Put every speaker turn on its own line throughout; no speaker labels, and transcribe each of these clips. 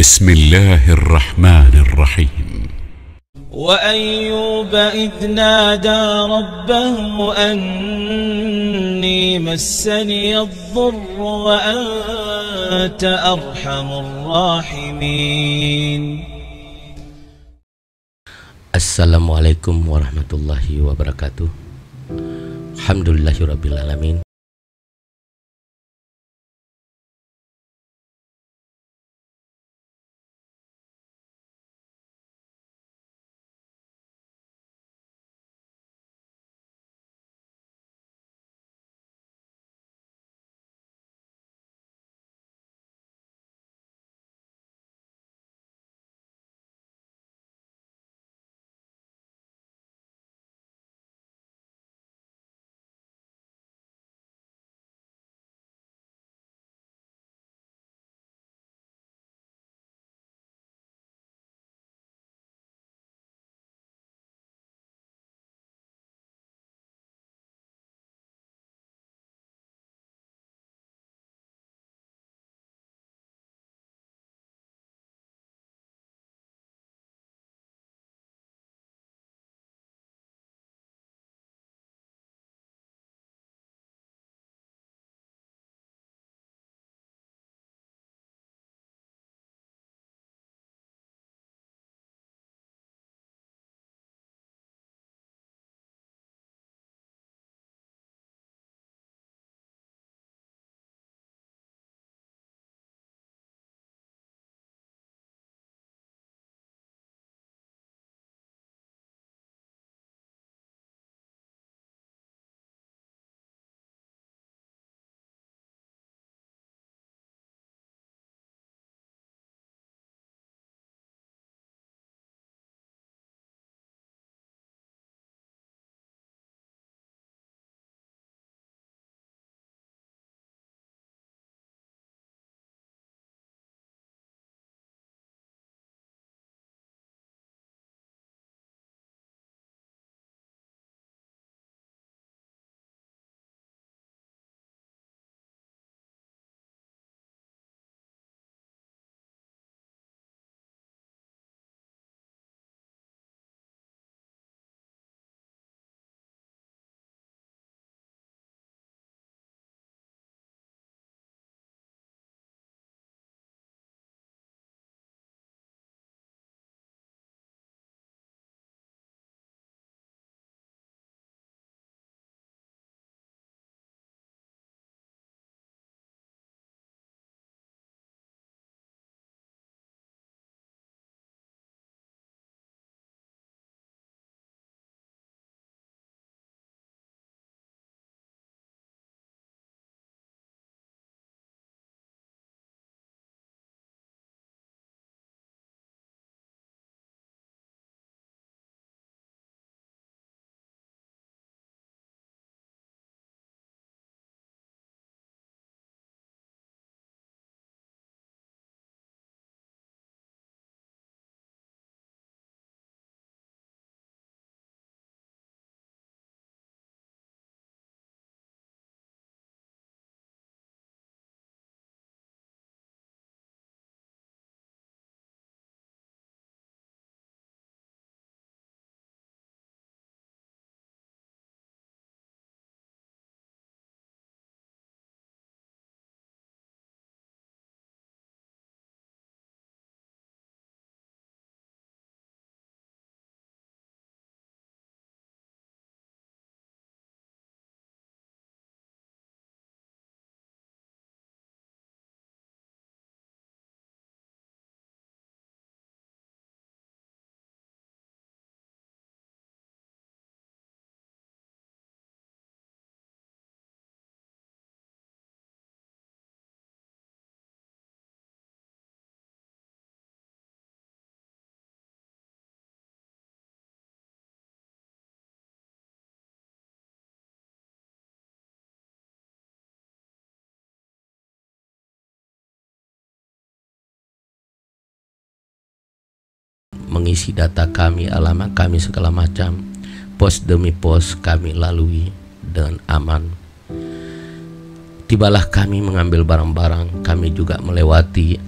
بسم الله الرحمن الرحيم.
وأيوب إذ نادى ربه أني مسني الضر وأنت أرحم الراحمين.
Assalamualaikum warahmatullahi wabarakatuh. Alhamdulillahirabbil alamin. Mengisi data kami, alamat kami, segala macam, pos demi pos kami lalui dengan aman. Tibalah kami mengambil barang-barang, kami juga melewati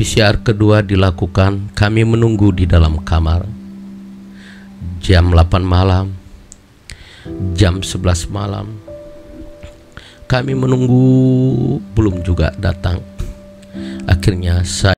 PCR kedua dilakukan, kami menunggu di dalam kamar. Jam 8 malam, jam 11 malam, kami menunggu belum juga datang. Akhirnya saya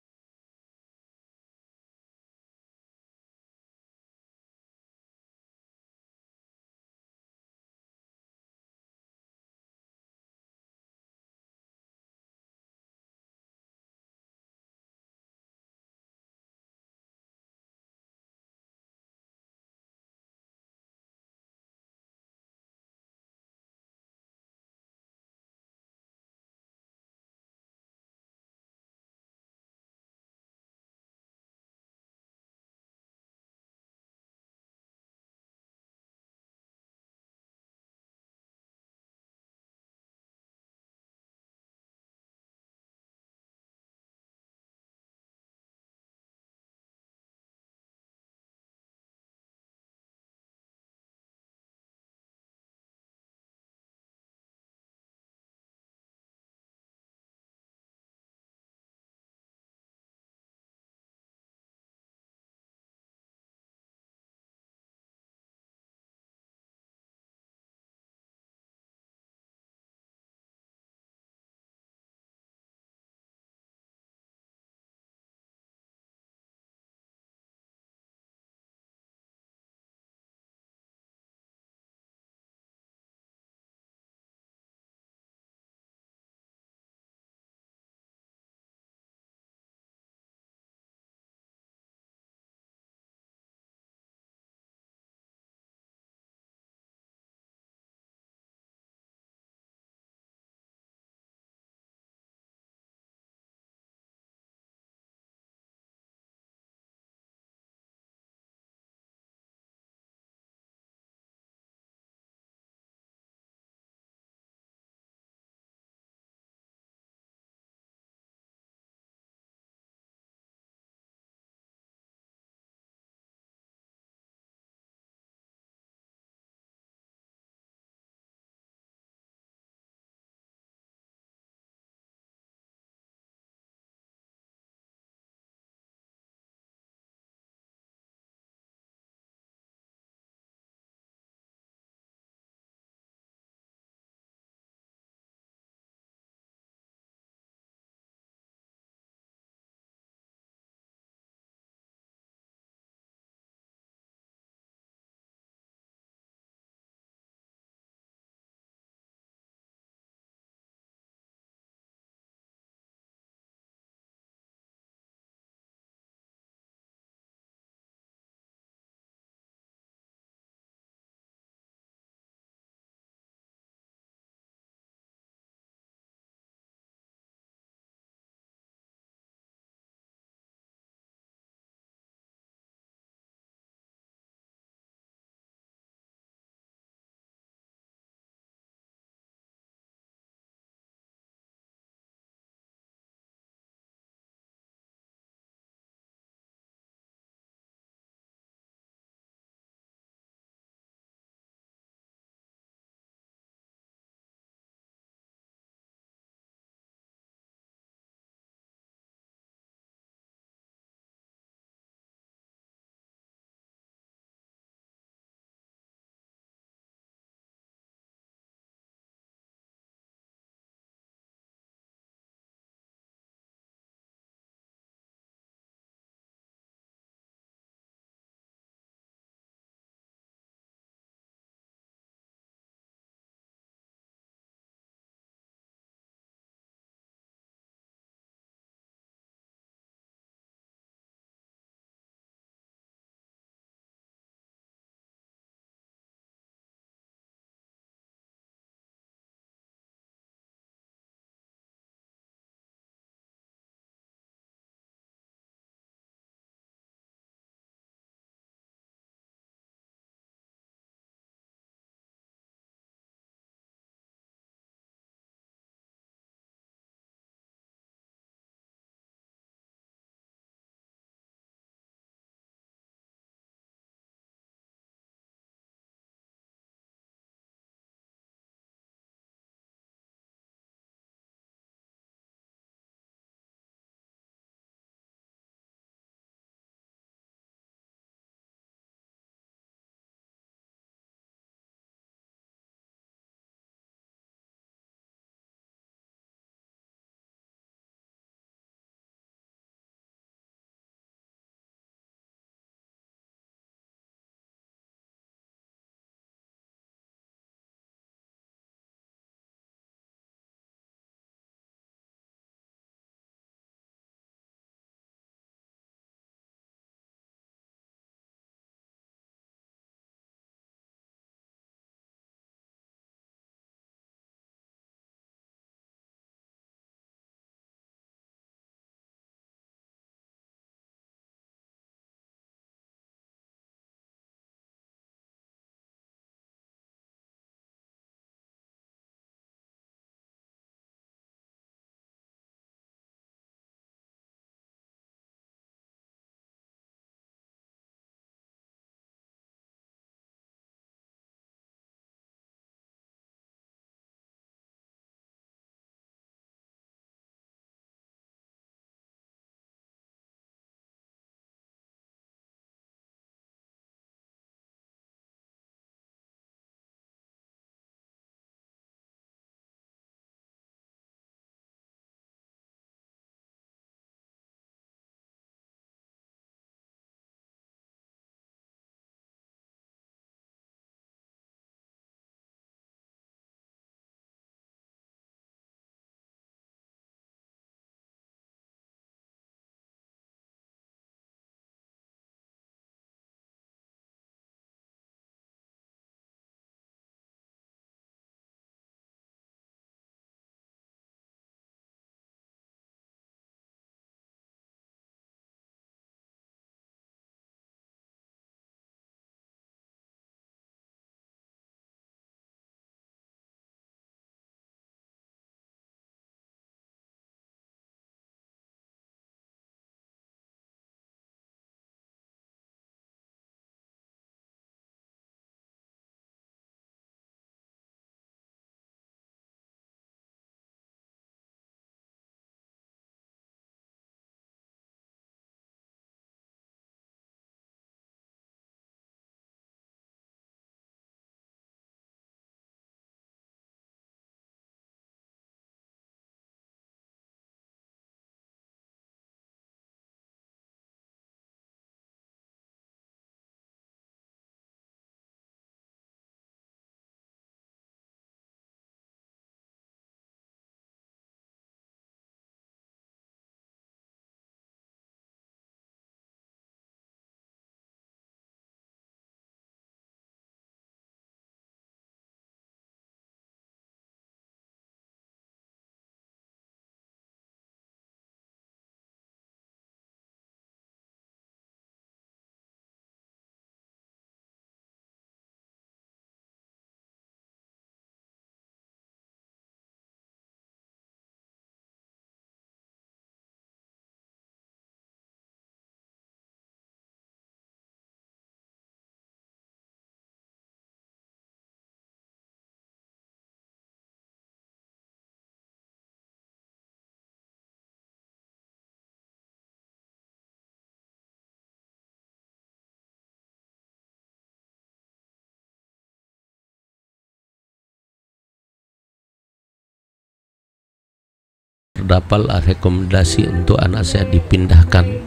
terdapatlah rekomendasi untuk anak saya dipindahkan.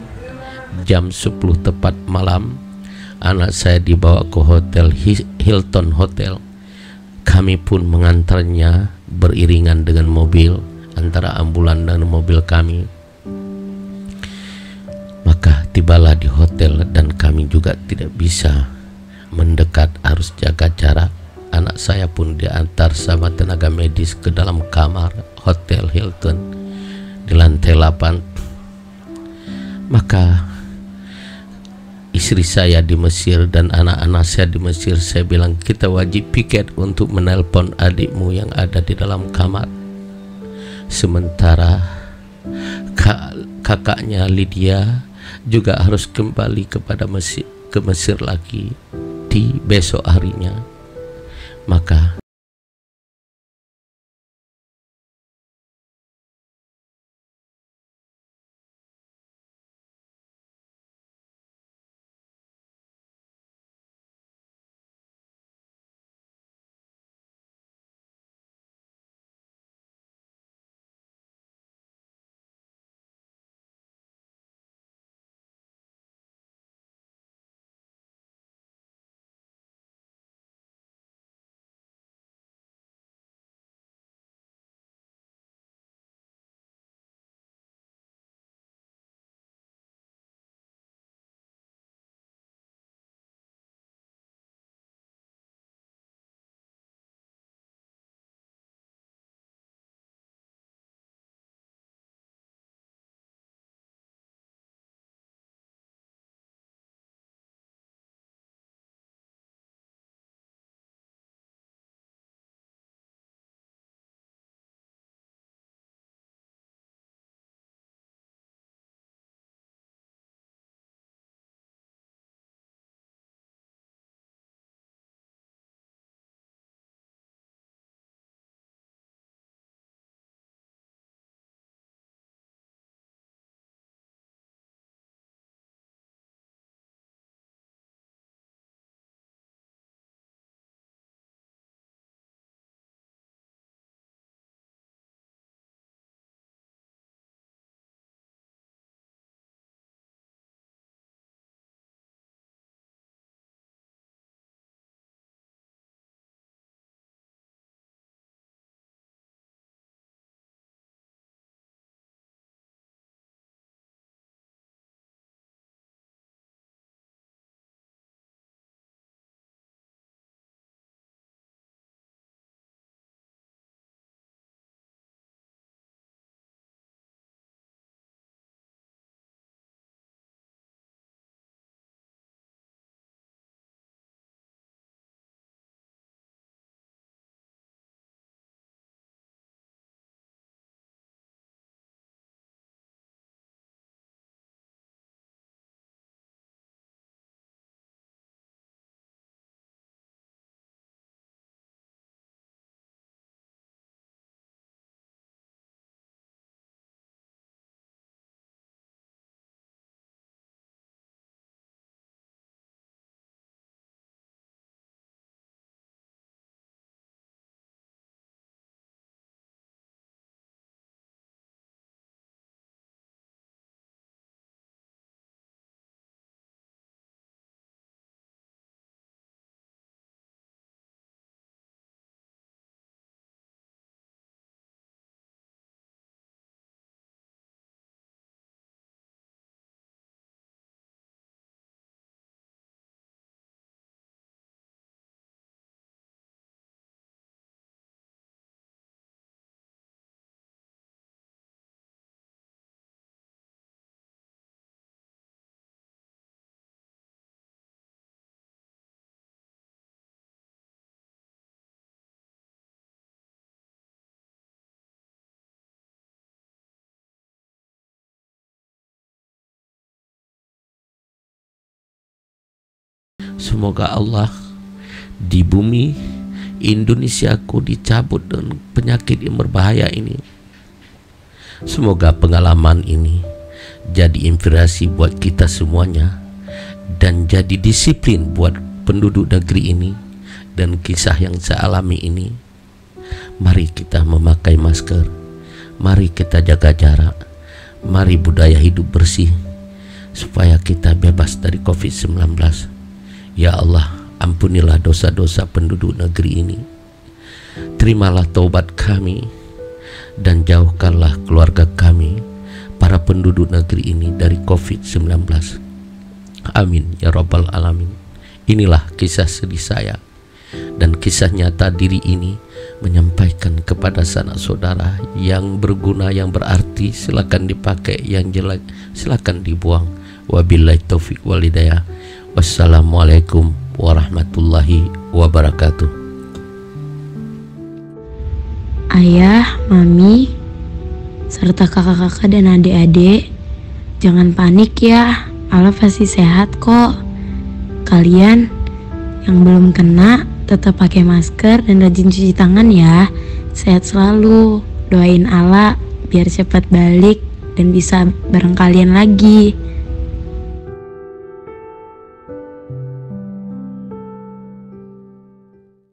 Jam 10 tepat malam, anak saya dibawa ke hotel Hilton Hotel. Kami pun mengantarnya beriringan dengan mobil, antara ambulan dan mobil kami. Maka tibalah di hotel dan kami juga tidak bisa mendekat, harus jaga jarak. Anak saya pun diantar sama tenaga medis ke dalam kamar Hotel Hilton di lantai 8. Maka istri saya di Mesir dan anak-anak saya di Mesir, saya bilang kita wajib piket untuk menelpon adikmu yang ada di dalam kamar. Sementara kakaknya Lydia juga harus kembali ke Mesir lagi di besok harinya. Maka semoga Allah di bumi Indonesiaku dicabut dengan penyakit yang berbahaya ini. Semoga pengalaman ini jadi inspirasi buat kita semuanya dan jadi disiplin buat penduduk negeri ini dan kisah yang saya alami ini. Mari kita memakai masker, Mari kita jaga jarak. Mari budaya hidup bersih supaya kita bebas dari COVID-19. Ya Allah, ampunilah dosa-dosa penduduk negeri ini. Terimalah taubat kami dan jauhkanlah keluarga kami, para penduduk negeri ini, dari COVID-19. Amin ya Rabbal Alamin. Inilah kisah sedih saya, dan kisah nyata diri ini menyampaikan kepada sanak saudara yang berguna, yang berarti. Silakan dipakai, yang jelek silakan dibuang. Wabillahi taufik wal hidayah. Wassalamualaikum warahmatullahi wabarakatuh.
Ayah, mami, serta kakak-kakak dan adik-adik, jangan panik ya. Allah pasti sehat kok. Kalian yang belum kena tetap pakai masker dan rajin cuci tangan ya. Sehat selalu. Doain Allah biar cepat balik dan bisa bareng kalian lagi.